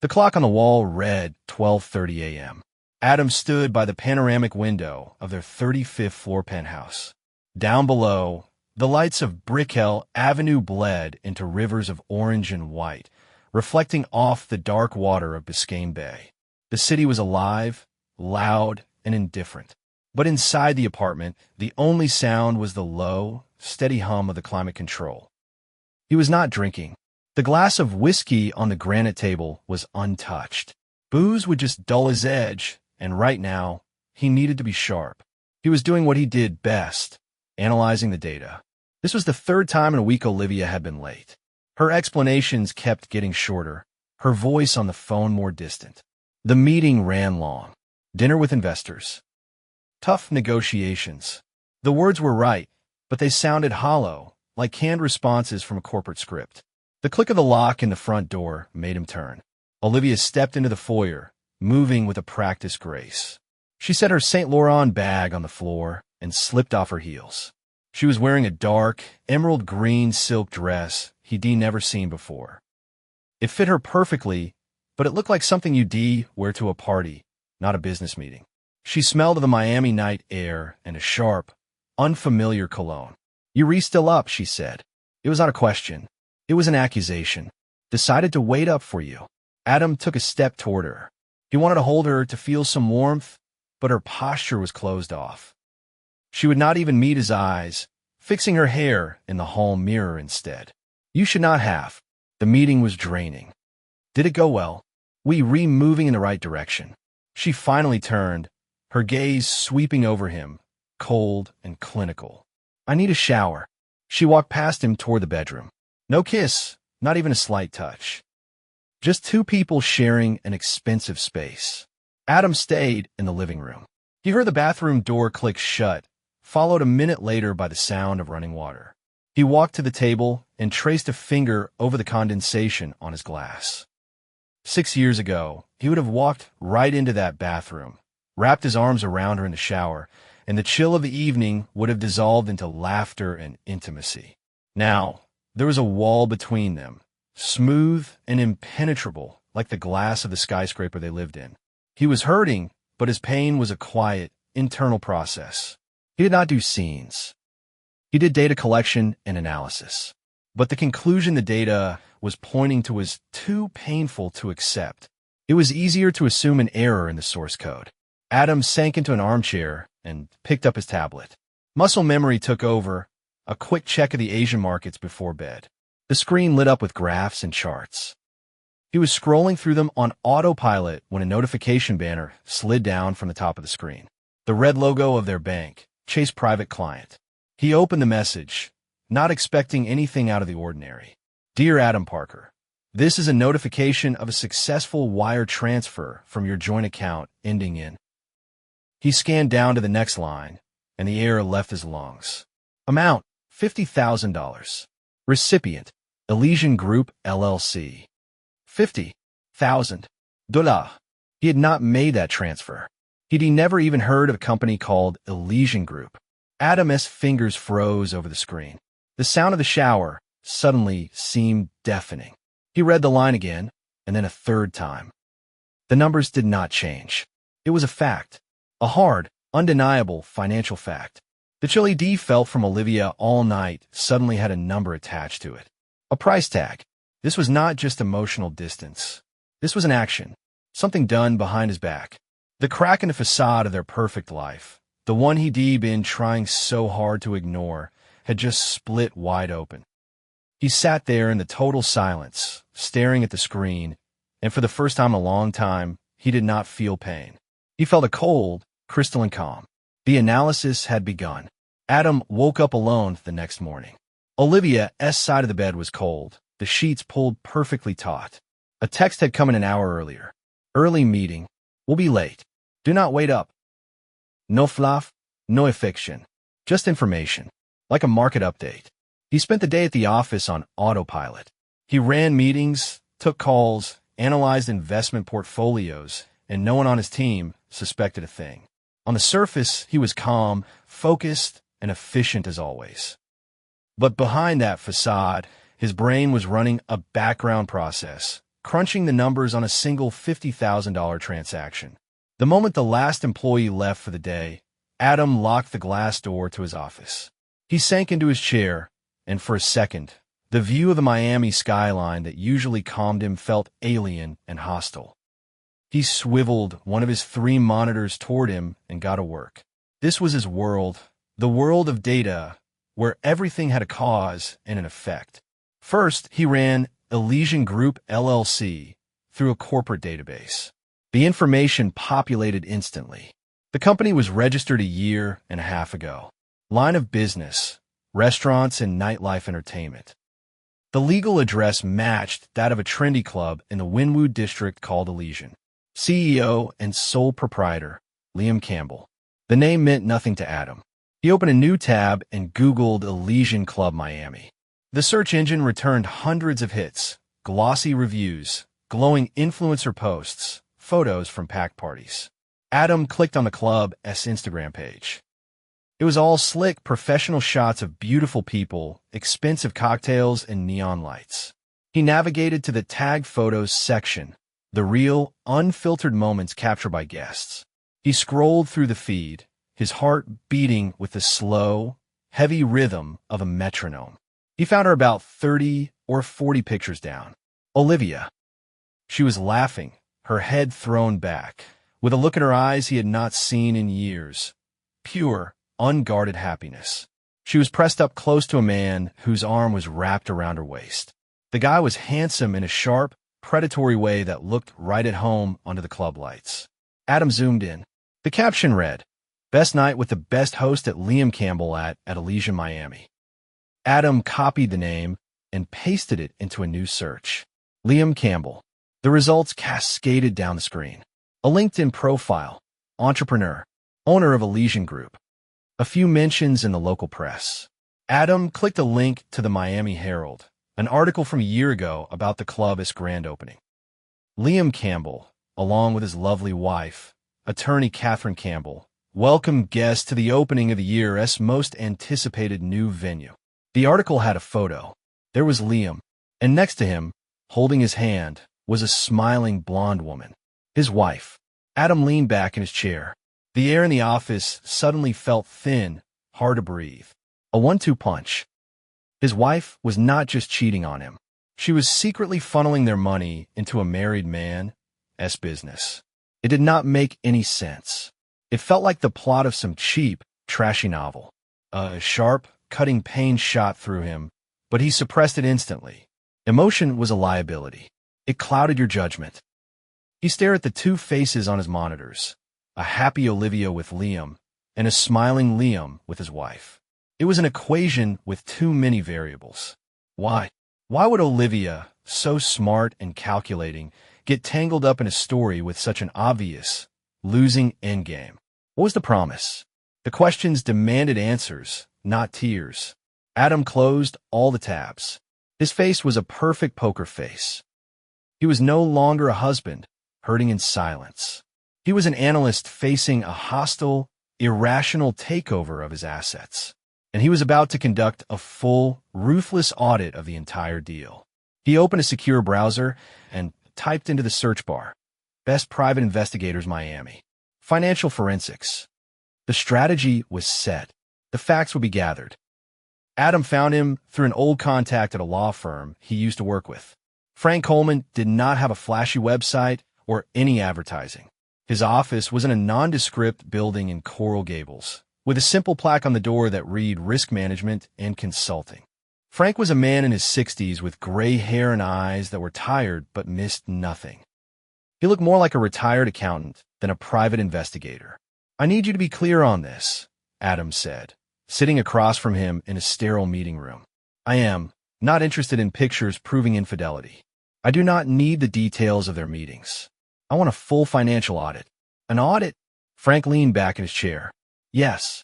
The clock on the wall read 12:30 a.m. Adam stood by the panoramic window of their 35th floor penthouse. Down below, the lights of Brickell Avenue bled into rivers of orange and white, reflecting off the dark water of Biscayne Bay. The city was alive, loud, and indifferent. But inside the apartment, the only sound was the low, steady hum of the climate control. He was not drinking. The glass of whiskey on the granite table was untouched. Booze would just dull his edge, and right now, he needed to be sharp. He was doing what he did best, analyzing the data. This was the third time in a week Olivia had been late. Her explanations kept getting shorter, her voice on the phone more distant. The meeting ran long. Dinner with investors. Tough negotiations. The words were right, but they sounded hollow, like canned responses from a corporate script. The click of the lock in the front door made him turn. Olivia stepped into the foyer, moving with a practiced grace. She set her Saint Laurent bag on the floor and slipped off her heels. She was wearing a dark, emerald green silk dress he'd never seen before. It fit her perfectly, but it looked like something you'd wear to a party, not a business meeting. She smelled of the Miami night air and a sharp, unfamiliar cologne. "You're still up," she said. It was not a question. It was an accusation. "Decided to wait up for you." Adam took a step toward her. He wanted to hold her, to feel some warmth, but her posture was closed off. She would not even meet his eyes, fixing her hair in the hall mirror instead. "You should not have." The meeting was draining. "Did it go well?" "We moving in the right direction." She finally turned, her gaze sweeping over him, cold and clinical. "I need a shower." She walked past him toward the bedroom. No kiss, not even a slight touch. Just two people sharing an expensive space. Adam stayed in the living room. He heard the bathroom door click shut, followed a minute later by the sound of running water. He walked to the table and traced a finger over the condensation on his glass. 6 years ago, he would have walked right into that bathroom, wrapped his arms around her in the shower, and the chill of the evening would have dissolved into laughter and intimacy. Now, there was a wall between them, smooth and impenetrable, like the glass of the skyscraper they lived in. He was hurting, but his pain was a quiet, internal process. He did not do scenes. He did data collection and analysis. But the conclusion the data was pointing to was too painful to accept. It was easier to assume an error in the source code. Adam sank into an armchair and picked up his tablet. Muscle memory took over, a quick check of the Asian markets before bed. The screen lit up with graphs and charts. He was scrolling through them on autopilot when a notification banner slid down from the top of the screen. The red logo of their bank, Chase Private Client. He opened the message, not expecting anything out of the ordinary. "Dear Adam Parker, this is a notification of a successful wire transfer from your joint account ending in." He scanned down to the next line, and the air left his lungs. Amount, $50,000. Recipient, Elysian Group, LLC. $50,000. He had not made that transfer. He'd never even heard of a company called Elysian Group. Adam's fingers froze over the screen. The sound of the shower suddenly seemed deafening. He read the line again, and then a third time. The numbers did not change. It was a fact. A hard, undeniable financial fact. The chill he felt from Olivia all night suddenly had a number attached to it. A price tag. This was not just emotional distance. This was an action. Something done behind his back. The crack in the facade of their perfect life, the one he'd been trying so hard to ignore, had just split wide open. He sat there in the total silence, staring at the screen, and for the first time in a long time, he did not feel pain. He felt a cold, crystalline calm. The analysis had begun. Adam woke up alone the next morning. Olivia's side of the bed was cold, the sheets pulled perfectly taut. A text had come in an hour earlier. "Early meeting. We'll be late. Do not wait up." No fluff, no affection. Just information. Like a market update. He spent the day at the office on autopilot. He ran meetings, took calls, analyzed investment portfolios, and no one on his team suspected a thing. On the surface, he was calm, focused, and efficient as always. But behind that facade, his brain was running a background process, crunching the numbers on a single $50,000 transaction. The moment the last employee left for the day, Adam locked the glass door to his office. He sank into his chair, and for a second, the view of the Miami skyline that usually calmed him felt alien and hostile. He swiveled one of his 3 monitors toward him and got to work. This was his world, the world of data, where everything had a cause and an effect. First, he ran Elysian Group LLC through a corporate database. The information populated instantly. The company was registered a year and a half ago. Line of business, restaurants and nightlife entertainment. The legal address matched that of a trendy club in the Wynwood district called Elysian. CEO and sole proprietor, Liam Campbell. The name meant nothing to Adam. He opened a new tab and Googled Elysian Club Miami. The search engine returned hundreds of hits, glossy reviews, glowing influencer posts, photos from packed parties. Adam clicked on the club's Instagram page. It was all slick, professional shots of beautiful people, expensive cocktails, and neon lights. He navigated to the tag photos section, the real, unfiltered moments captured by guests. He scrolled through the feed, his heart beating with the slow, heavy rhythm of a metronome. He found her about 30 or 40 pictures down. Olivia. She was laughing, her head thrown back, with a look in her eyes he had not seen in years. Pure, unguarded happiness. She was pressed up close to a man whose arm was wrapped around her waist. The guy was handsome in a sharp, predatory way that looked right at home under the club lights. Adam zoomed in. The caption read, "Best night with the best host at Liam Campbell at Elysian Miami." Adam copied the name and pasted it into a new search. Liam Campbell. The results cascaded down the screen. A LinkedIn profile, entrepreneur, owner of Elysian Group. A few mentions in the local press. Adam clicked a link to the Miami Herald, an article from a year ago about the club's grand opening. Liam Campbell, along with his lovely wife, attorney Catherine Campbell, welcomed guests to the opening of the year's most anticipated new venue. The article had a photo. There was Liam, and next to him, holding his hand, was a smiling blonde woman, his wife. Adam leaned back in his chair. The air in the office suddenly felt thin, hard to breathe. A 1-2 punch. His wife was not just cheating on him. She was secretly funneling their money into a married man's business. It did not make any sense. It felt like the plot of some cheap, trashy novel. A sharp, cutting pain shot through him, but he suppressed it instantly. Emotion was a liability. It clouded your judgment. He stared at the 2 faces on his monitors, a happy Olivia with Liam, and a smiling Liam with his wife. It was an equation with too many variables. Why? Why would Olivia, so smart and calculating, get tangled up in a story with such an obvious, losing endgame? What was the promise? The questions demanded answers, not tears. Adam closed all the tabs. His face was a perfect poker face. He was no longer a husband, hurting in silence. He was an analyst facing a hostile, irrational takeover of his assets. And he was about to conduct a full, ruthless audit of the entire deal. He opened a secure browser and typed into the search bar, "Best Private Investigators Miami. Financial Forensics." The strategy was set. The facts would be gathered. Adam found him through an old contact at a law firm he used to work with. Frank Coleman did not have a flashy website or any advertising. His office was in a nondescript building in Coral Gables, with a simple plaque on the door that read Risk Management and Consulting. Frank was a man in his 60s with gray hair and eyes that were tired but missed nothing. He looked more like a retired accountant than a private investigator. "I need you to be clear on this," Adam said, sitting across from him in a sterile meeting room. "I am not interested in pictures proving infidelity. I do not need the details of their meetings. I want a full financial audit." "An audit?" Frank leaned back in his chair. "Yes.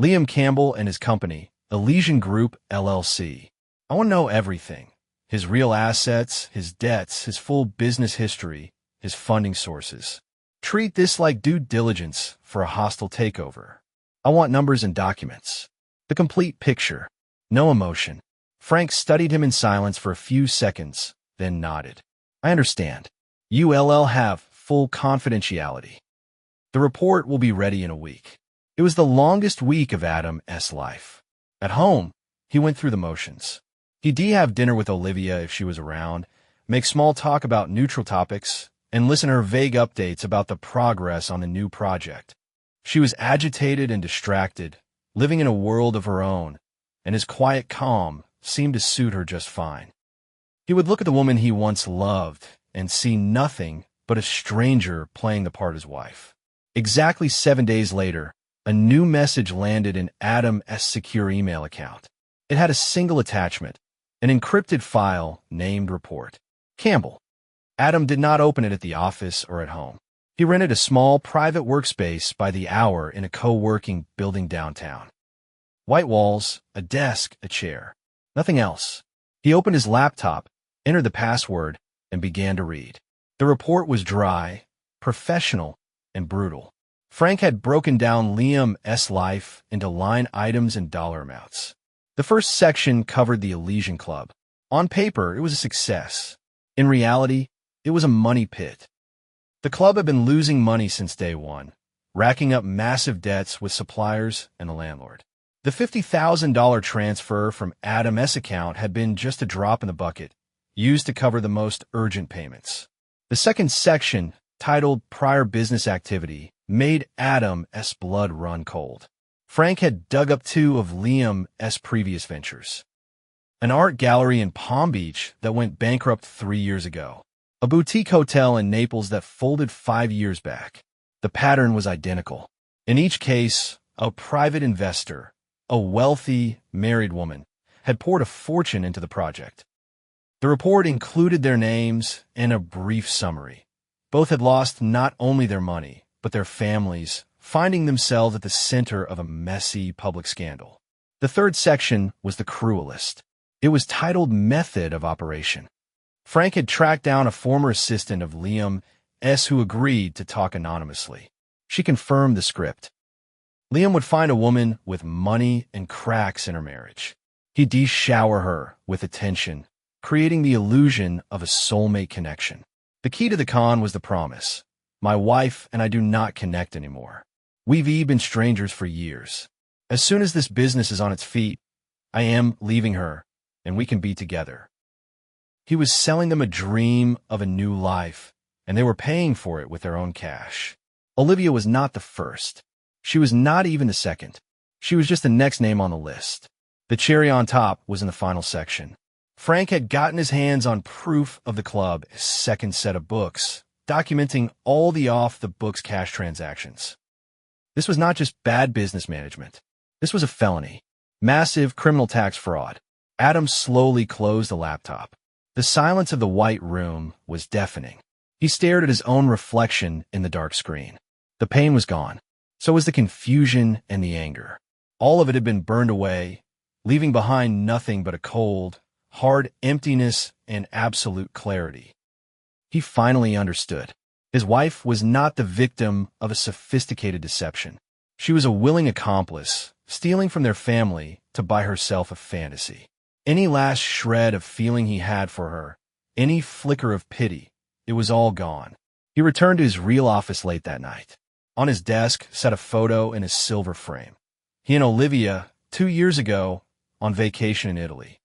Liam Campbell and his company, Elysian Group LLC. I want to know everything. His real assets, his debts, his full business history, his funding sources. Treat this like due diligence for a hostile takeover. I want numbers and documents. The complete picture. No emotion." Frank studied him in silence for a few seconds, then nodded. I understand. ULL have full confidentiality. The report will be ready in a week. It was the longest week of Adam's life. At home, he went through the motions. He'd have dinner with Olivia if she was around, make small talk about neutral topics, and listen to her vague updates about the progress on the new project. She was agitated and distracted, living in a world of her own, and his quiet calm seemed to suit her just fine. He would look at the woman he once loved and see nothing but a stranger playing the part as wife. Exactly 7 days later, a new message landed in Adam's secure email account. It had a single attachment, an encrypted file named Report. Campbell. Adam did not open it at the office or at home. He rented a small private workspace by the hour in a co-working building downtown. White walls, a desk, a chair. Nothing else. He opened his laptop, entered the password, and began to read. The report was dry, professional, and brutal. Frank had broken down Liam's life into line items and dollar amounts. The first section covered the Elysian Club. On paper, it was a success. In reality, it was a money pit. The club had been losing money since day one, racking up massive debts with suppliers and the landlord. The $50,000 transfer from Adam's account had been just a drop in the bucket, used to cover the most urgent payments. The second section, titled Prior Business Activity, made Adam's blood run cold. Frank had dug up 2 of Liam's previous ventures. An art gallery in Palm Beach that went bankrupt 3 years ago. A boutique hotel in Naples that folded 5 years back. The pattern was identical. In each case, a private investor, a wealthy, married woman, had poured a fortune into the project. The report included their names and a brief summary. Both had lost not only their money, but their families, finding themselves at the center of a messy public scandal. The third section was the cruelest. It was titled Method of Operation. Frank had tracked down a former assistant of Liam's who agreed to talk anonymously. She confirmed the script. Liam would find a woman with money and cracks in her marriage. He'd de-shower her with attention, creating the illusion of a soulmate connection. The key to the con was the promise. My wife and I do not connect anymore. We've been strangers for years. As soon as this business is on its feet, I am leaving her, and we can be together. He was selling them a dream of a new life, and they were paying for it with their own cash. Olivia was not the first. She was not even the second. She was just the next name on the list. The cherry on top was in the final section. Frank had gotten his hands on proof of the club's second set of books, documenting all the off-the-books cash transactions. This was not just bad business management. This was a felony. Massive criminal tax fraud. Adam slowly closed the laptop. The silence of the white room was deafening. He stared at his own reflection in the dark screen. The pain was gone. So was the confusion and the anger. All of it had been burned away, leaving behind nothing but a cold, hard emptiness and absolute clarity. He finally understood. His wife was not the victim of a sophisticated deception. She was a willing accomplice, stealing from their family to buy herself a fantasy. Any last shred of feeling he had for her, any flicker of pity, it was all gone. He returned to his real office late that night. On his desk sat a photo in a silver frame. He and Olivia, 2 years ago, on vacation in Italy.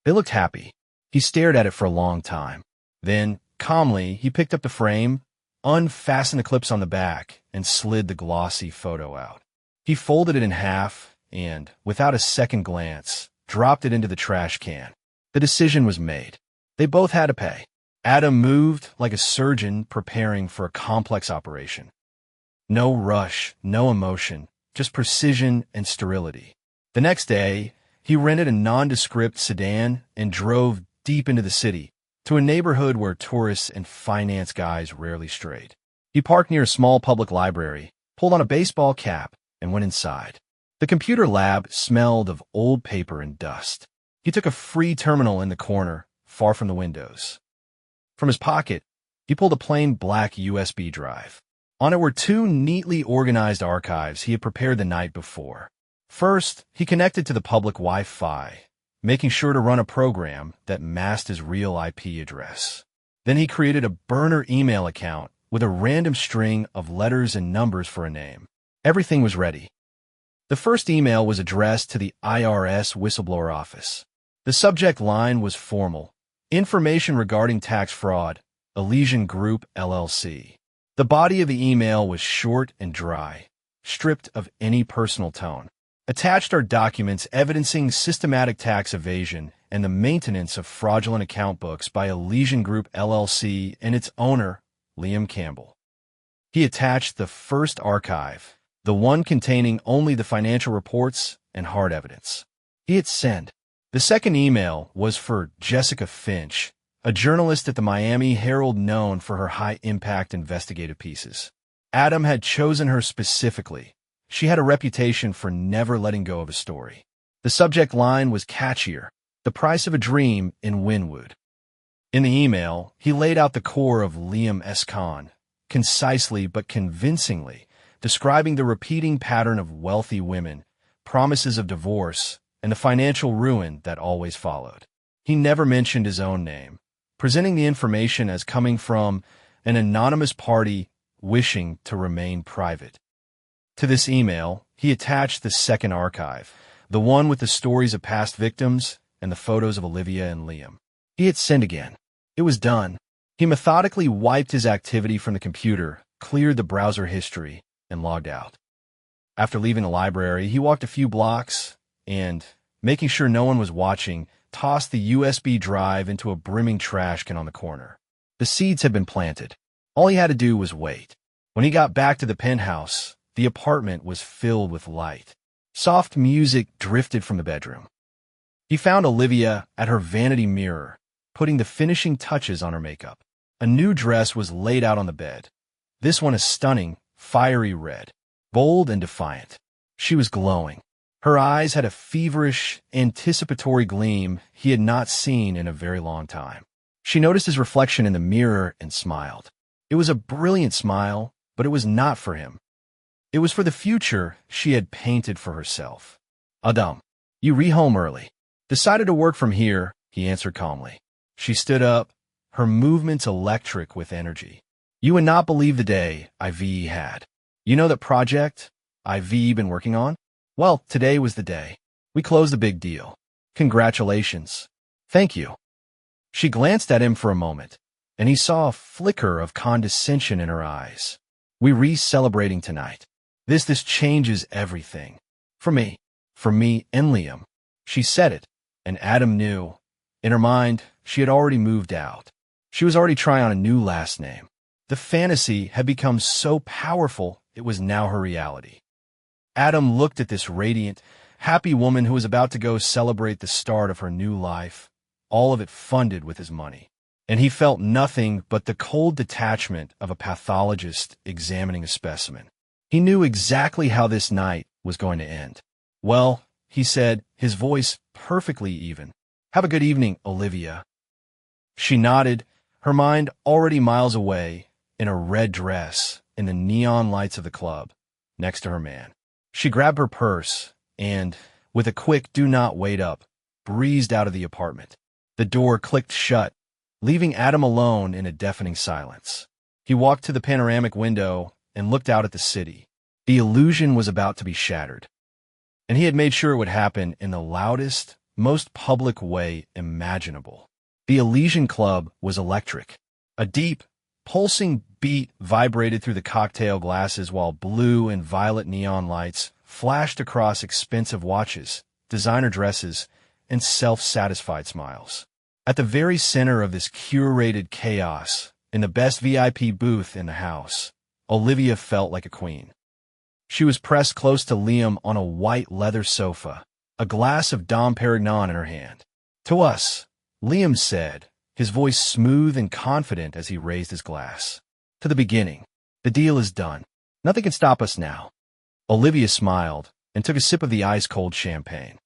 They looked happy. He stared at it for a long time. Then, calmly, he picked up the frame, unfastened the clips on the back, and slid the glossy photo out. He folded it in half and, without a second glance, dropped it into the trash can. The decision was made. They both had to pay. Adam moved like a surgeon preparing for a complex operation. No rush, no emotion, just precision and sterility. The next day, he rented a nondescript sedan and drove deep into the city, to a neighborhood where tourists and finance guys rarely strayed. He parked near a small public library, pulled on a baseball cap, and went inside. The computer lab smelled of old paper and dust. He took a free terminal in the corner, far from the windows. From his pocket, he pulled a plain black USB drive. On it were 2 neatly organized archives he had prepared the night before. First, he connected to the public Wi-Fi, making sure to run a program that masked his real IP address. Then he created a burner email account with a random string of letters and numbers for a name. Everything was ready. The first email was addressed to the IRS whistleblower office. The subject line was formal: information regarding tax fraud, Elysian Group, LLC. The body of the email was short and dry, stripped of any personal tone. Attached are documents evidencing systematic tax evasion and the maintenance of fraudulent account books by Elysian Group, LLC and its owner, Liam Campbell. He attached the first archive, the one containing only the financial reports and hard evidence. He hit send. The second email was for Jessica Finch, a journalist at the Miami Herald known for her high-impact investigative pieces. Adam had chosen her specifically. She had a reputation for never letting go of a story. The subject line was catchier: the price of a dream in Wynwood. In the email, he laid out the core of Liam S. Kahn, concisely but convincingly, describing the repeating pattern of wealthy women, promises of divorce, and the financial ruin that always followed. He never mentioned his own name, presenting the information as coming from an anonymous party wishing to remain private. To this email, he attached the second archive, the one with the stories of past victims and the photos of Olivia and Liam. He hit send again. It was done. He methodically wiped his activity from the computer, cleared the browser history, and logged out. After leaving the library, he walked a few blocks and, making sure no one was watching, tossed the USB drive into a brimming trash can on the corner. The seeds had been planted. All he had to do was wait. When he got back to the penthouse, the apartment was filled with light. Soft music drifted from the bedroom. He found Olivia at her vanity mirror, putting the finishing touches on her makeup. A new dress was laid out on the bed. This one a stunning, fiery red, bold and defiant. She was glowing. Her eyes had a feverish, anticipatory gleam he had not seen in a very long time. She noticed his reflection in the mirror and smiled. It was a brilliant smile, but it was not for him. It was for the future she had painted for herself. Adam, you re-home early. Decided to work from here, he answered calmly. She stood up, her movements electric with energy. You would not believe the day IV had. You know that project IV been working on? Well, today was the day. We closed a big deal. Congratulations. Thank you. She glanced at him for a moment, and he saw a flicker of condescension in her eyes. We re-celebrating tonight. This changes everything. For me and Liam. She said it, and Adam knew. In her mind, she had already moved out. She was already trying on a new last name. The fantasy had become so powerful, it was now her reality. Adam looked at this radiant, happy woman who was about to go celebrate the start of her new life, all of it funded with his money. And he felt nothing but the cold detachment of a pathologist examining a specimen. He knew exactly how this night was going to end. Well, he said, his voice perfectly even. Have a good evening, Olivia. She nodded, her mind already miles away, in a red dress, in the neon lights of the club, next to her man. She grabbed her purse and, with a quick "do not wait up," breezed out of the apartment. The door clicked shut, leaving Adam alone in a deafening silence. He walked to the panoramic window and looked out at the city. The illusion was about to be shattered. And he had made sure it would happen in the loudest, most public way imaginable. The Elysian Club was electric. A deep, pulsing beat vibrated through the cocktail glasses while blue and violet neon lights flashed across expensive watches, designer dresses, and self-satisfied smiles. At the very center of this curated chaos, in the best VIP booth in the house, Olivia felt like a queen. She was pressed close to Liam on a white leather sofa, a glass of Dom Perignon in her hand. "To us," Liam said, his voice smooth and confident as he raised his glass. "To the beginning. The deal is done. Nothing can stop us now." Olivia smiled and took a sip of the ice-cold champagne.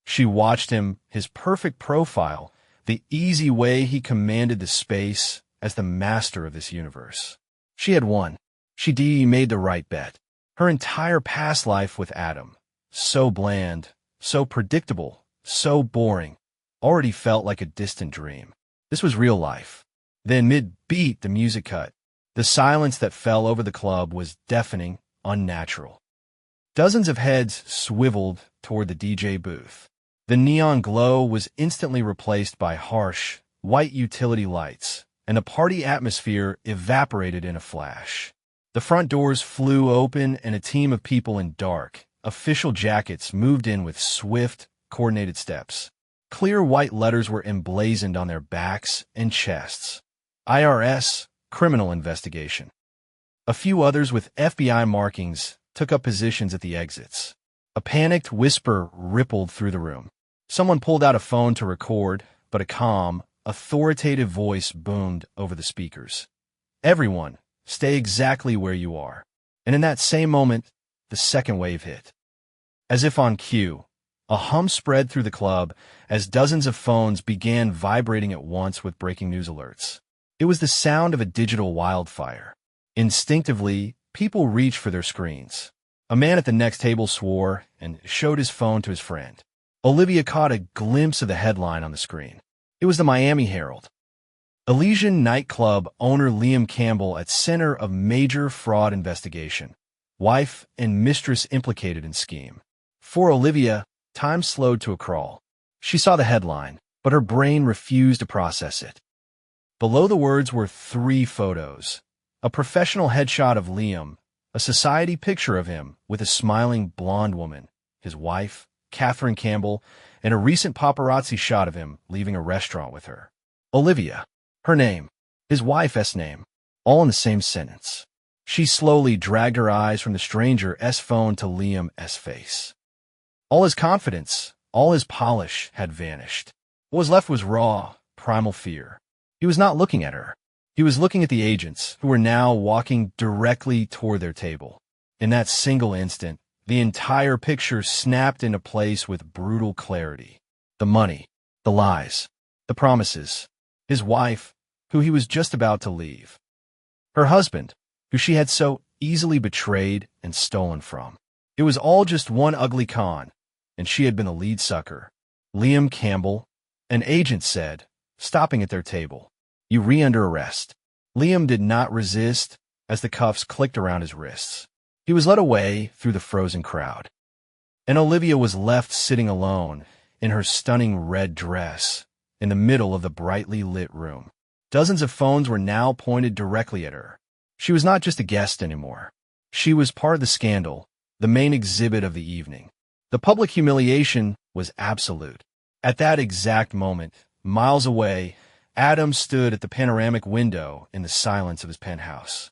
She watched him, his perfect profile, the easy way he commanded the space as the master of this universe. She had won. She made the right bet. Her entire past life with Adam, so bland, so predictable, so boring, already felt like a distant dream. This was real life. Then mid-beat, the music cut. The silence that fell over the club was deafening, unnatural. Dozens of heads swiveled toward the DJ booth. The neon glow was instantly replaced by harsh, white utility lights, and the party atmosphere evaporated in a flash. The front doors flew open, and a team of people in dark, official jackets moved in with swift, coordinated steps. Clear white letters were emblazoned on their backs and chests. IRS, Criminal Investigation. A few others with FBI markings took up positions at the exits. A panicked whisper rippled through the room. Someone pulled out a phone to record, but a calm, authoritative voice boomed over the speakers. "Everyone, stay exactly where you are." And in that same moment, the second wave hit. As if on cue, a hum spread through the club as dozens of phones began vibrating at once with breaking news alerts. It was the sound of a digital wildfire. Instinctively, people reached for their screens. A man at the next table swore and showed his phone to his friend. Olivia caught a glimpse of the headline on the screen. It was the Miami Herald. Elysian nightclub owner Liam Campbell at center of major fraud investigation. Wife and mistress implicated in scheme. For Olivia, time slowed to a crawl. She saw the headline, but her brain refused to process it. Below the words were 3 photos. A professional headshot of Liam, a society picture of him with a smiling blonde woman, his wife, Catherine Campbell, and a recent paparazzi shot of him leaving a restaurant with her. Olivia, her name, his wife's name, all in the same sentence. She slowly dragged her eyes from the stranger's phone to Liam's face. All his confidence, all his polish had vanished. What was left was raw, primal fear. He was not looking at her. He was looking at the agents, who were now walking directly toward their table. In that single instant, the entire picture snapped into place with brutal clarity. The money, the lies, the promises, his wife, who he was just about to leave. Her husband, who she had so easily betrayed and stolen from. It was all just one ugly con, and she had been the lead sucker. Liam Campbell, an agent said, stopping at their table. "You under arrest." Liam did not resist as the cuffs clicked around his wrists. He was led away through the frozen crowd. And Olivia was left sitting alone in her stunning red dress in the middle of the brightly lit room. Dozens of phones were now pointed directly at her. She was not just a guest anymore. She was part of the scandal, the main exhibit of the evening. The public humiliation was absolute. At that exact moment, miles away, Adam stood at the panoramic window in the silence of his penthouse.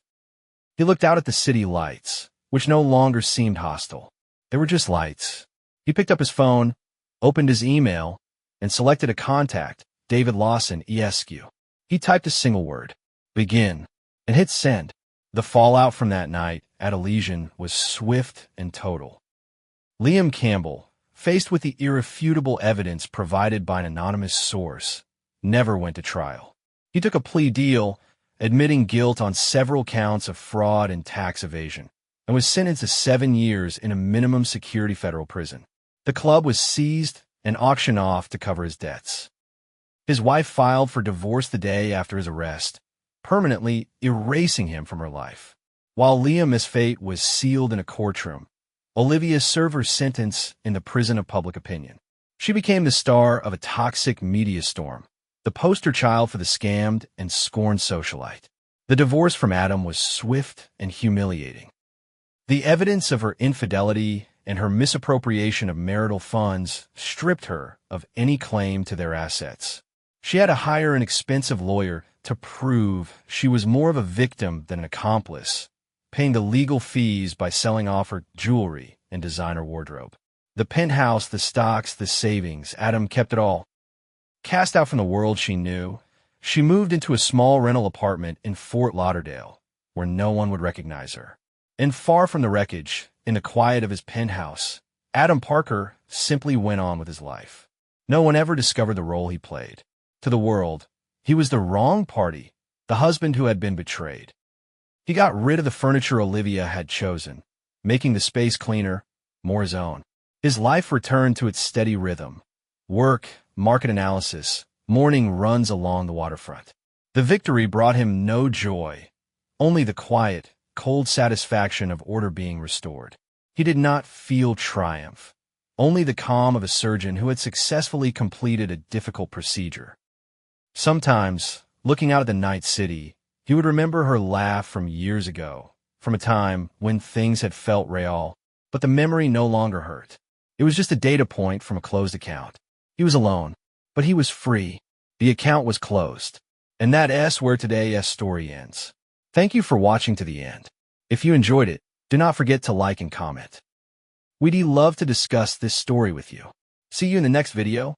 He looked out at the city lights, which no longer seemed hostile. They were just lights. He picked up his phone, opened his email, and selected a contact, David Lawson, ESQ. He typed a single word, "Begin," and hit send. The fallout from that night at Elysian was swift and total. Liam Campbell, faced with the irrefutable evidence provided by an anonymous source, never went to trial. He took a plea deal, admitting guilt on several counts of fraud and tax evasion, and was sentenced to 7 years in a minimum security federal prison. The club was seized and auctioned off to cover his debts. His wife filed for divorce the day after his arrest, permanently erasing him from her life. While Liam's fate was sealed in a courtroom, Olivia served her sentence in the prison of public opinion. She became the star of a toxic media storm, the poster child for the scammed and scorned socialite. The divorce from Adam was swift and humiliating. The evidence of her infidelity and her misappropriation of marital funds stripped her of any claim to their assets. She had to hire an expensive lawyer to prove she was more of a victim than an accomplice, paying the legal fees by selling off her jewelry and designer wardrobe. The penthouse, the stocks, the savings, Adam kept it all. Cast out from the world she knew, she moved into a small rental apartment in Fort Lauderdale, where no one would recognize her. And far from the wreckage, in the quiet of his penthouse, Adam Parker simply went on with his life. No one ever discovered the role he played. To the world, he was the wrong party, the husband who had been betrayed. He got rid of the furniture Olivia had chosen, making the space cleaner, more his own. His life returned to its steady rhythm. Work, market analysis, morning runs along the waterfront. The victory brought him no joy, only the quiet, cold satisfaction of order being restored. He did not feel triumph, only the calm of a surgeon who had successfully completed a difficult procedure. Sometimes, looking out at the night city, he would remember her laugh from years ago, from a time when things had felt real, but the memory no longer hurt. It was just a data point from a closed account. He was alone, but he was free. The account was closed. And that's where today's story ends. Thank you for watching to the end. If you enjoyed it, do not forget to like and comment. We'd love to discuss this story with you. See you in the next video.